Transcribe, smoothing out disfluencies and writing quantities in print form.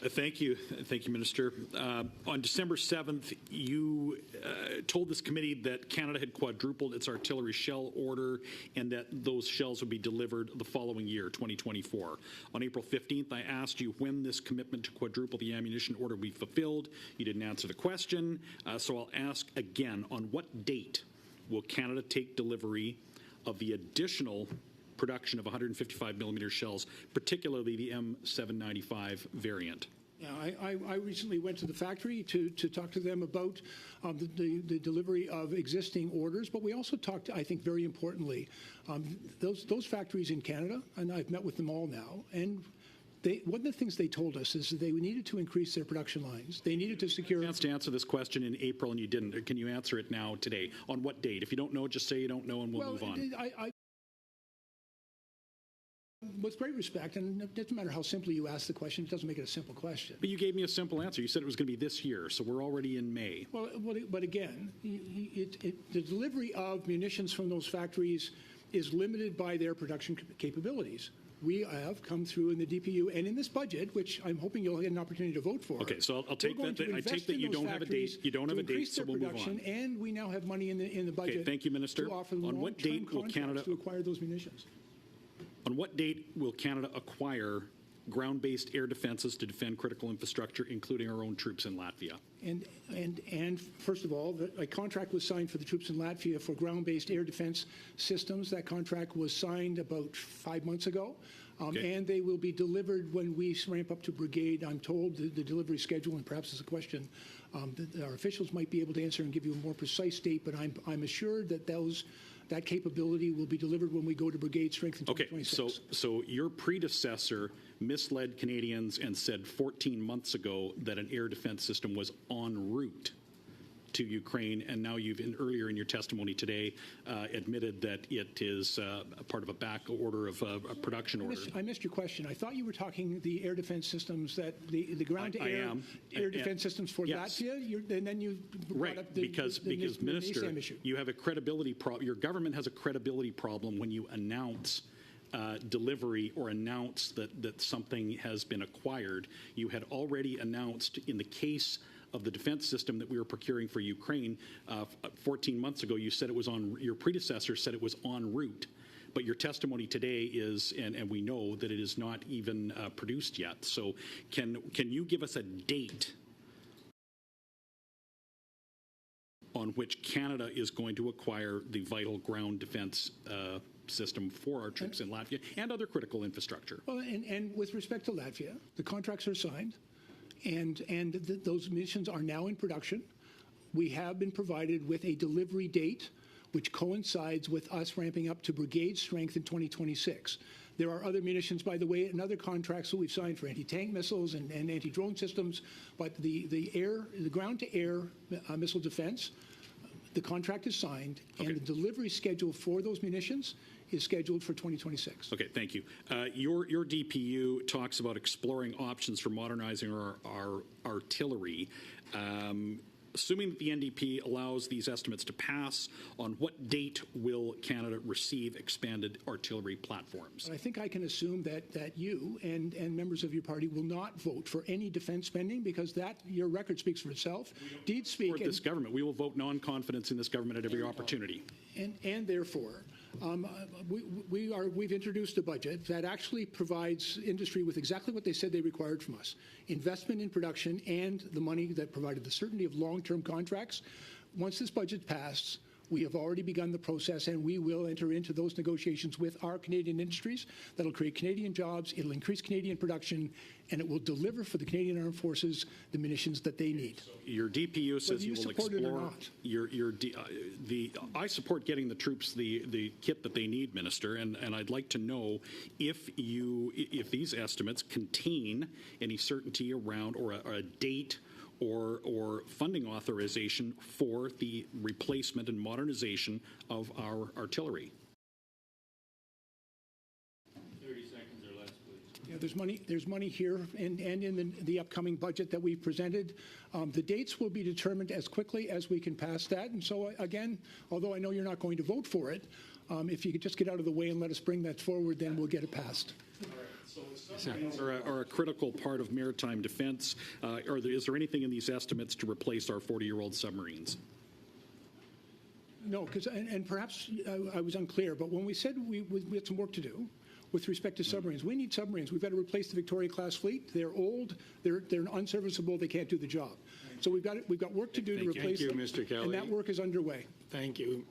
Thank you, Minister. On December 7th, you told this committee that Canada had quadrupled its artillery shell order and that those shells would be delivered the following year, 2024. On April 15th, I asked you when this commitment to quadruple the ammunition order would be fulfilled. You didn't answer the question, so I'll ask again, on what date will Canada take delivery of the additional production of 155 millimeter shells, particularly the M795 variant? Yeah, I recently went to the factory to talk to them about the delivery of existing orders, but we also talked, I think very importantly, those factories in Canada, and I've met with them all now, and one of the things they told us is that they needed to increase their production lines. They needed to secure... chance to answer this question in April and you didn't. Can you answer it now today? On what date? If you don't know, just say you don't know and we'll move on. With great respect, and it doesn't matter how simply you ask the question, it doesn't make it a simple question. But you gave me a simple answer. You said it was going to be this year, so we're already in May. Well, but again, the delivery of munitions from those factories is limited by their production capabilities. We have come through in the DPU and in this budget, which I'm hoping you'll get an opportunity to vote for. Okay, so I'll take that. I take that you don't have a date. You don't have a date, so we'll move on. And we now have money in the budget. Okay, thank you, Minister. To offer them on what date will Canada to acquire those munitions? On what date will Canada acquire ground-based air defenses to defend critical infrastructure, including our own troops in Latvia? And first of all, a contract was signed for the troops in Latvia for ground-based air defense systems. That contract was signed about 5 months ago, and they will be delivered when we ramp up to brigade. I'm told the delivery schedule, and perhaps it's a question that our officials might be able to answer and give you a more precise date, but I'm assured that that capability will be delivered when we go to brigade strength in 2026. Okay, so your predecessor misled Canadians and said 14 months ago that an air defense system was en route to Ukraine, and now you've earlier in your testimony today admitted that it is part of a back order of a production order. I missed your question. I thought you were talking the air defense systems, that the ground-to-air air defense systems for Latvia, and then you brought up because Minister, you have a credibility problem. Your government has a credibility problem when you announce delivery or announce that something has been acquired. You had already announced in the case of the defense system that we were procuring for Ukraine 14 months ago. You said it was your predecessor said it was en route, but your testimony today is, and we know that it is not even produced yet. So can you give us a date on which Canada is going to acquire the vital ground defense system for our troops in Latvia and other critical infrastructure? Well, and with respect to Latvia, the contracts are signed, and those munitions are now in production. We have been provided with a delivery date which coincides with us ramping up to brigade strength in 2026. There are other munitions, by the way, and other contracts that we've signed for anti-tank missiles and anti-drone systems, but the ground-to-air missile defense, the contract is signed, and the delivery schedule for those munitions is scheduled for 2026. Okay, thank you. Your DPU talks about exploring options for modernizing our artillery. Assuming that the NDP allows these estimates to pass, on what date will Canada receive expanded artillery platforms? I think I can assume that you and members of your party will not vote for any defense spending, because your record speaks for itself. Deeds speak. For this government, we will vote non-confidence in this government at every opportunity. And therefore, we've introduced a budget that actually provides industry with exactly what they said they required from us: investment in production and the money that provided the certainty of long-term contracts. Once this budget passed, we have already begun the process, and we will enter into those negotiations with our Canadian industries. That'll create Canadian jobs, it'll increase Canadian production, and it will deliver for the Canadian Armed Forces the munitions that they need. So your DPU says you will explore. I support getting the troops the kit that they need, Minister, and I'd like to know if these estimates contain any certainty around or a date or funding authorization for the replacement and modernization of our artillery. 30 seconds or less, please. Yeah, there's money here and in the upcoming budget that we've presented. The dates will be determined as quickly as we can pass that. And so, again, although I know you're not going to vote for it, if you could just get out of the way and let us bring that forward, then we'll get it passed. All right. Are a critical part of maritime defense. Is there anything in these estimates to replace our 40-year-old submarines? No, because, and perhaps I was unclear, but when we said we had some work to do with respect to submarines, we need submarines. We've got to replace the Victoria-class fleet. They're old, they're unserviceable, they can't do the job. So we've got work to do to replace them. Thank you, Mr. Kelly. And that work is underway. Thank you.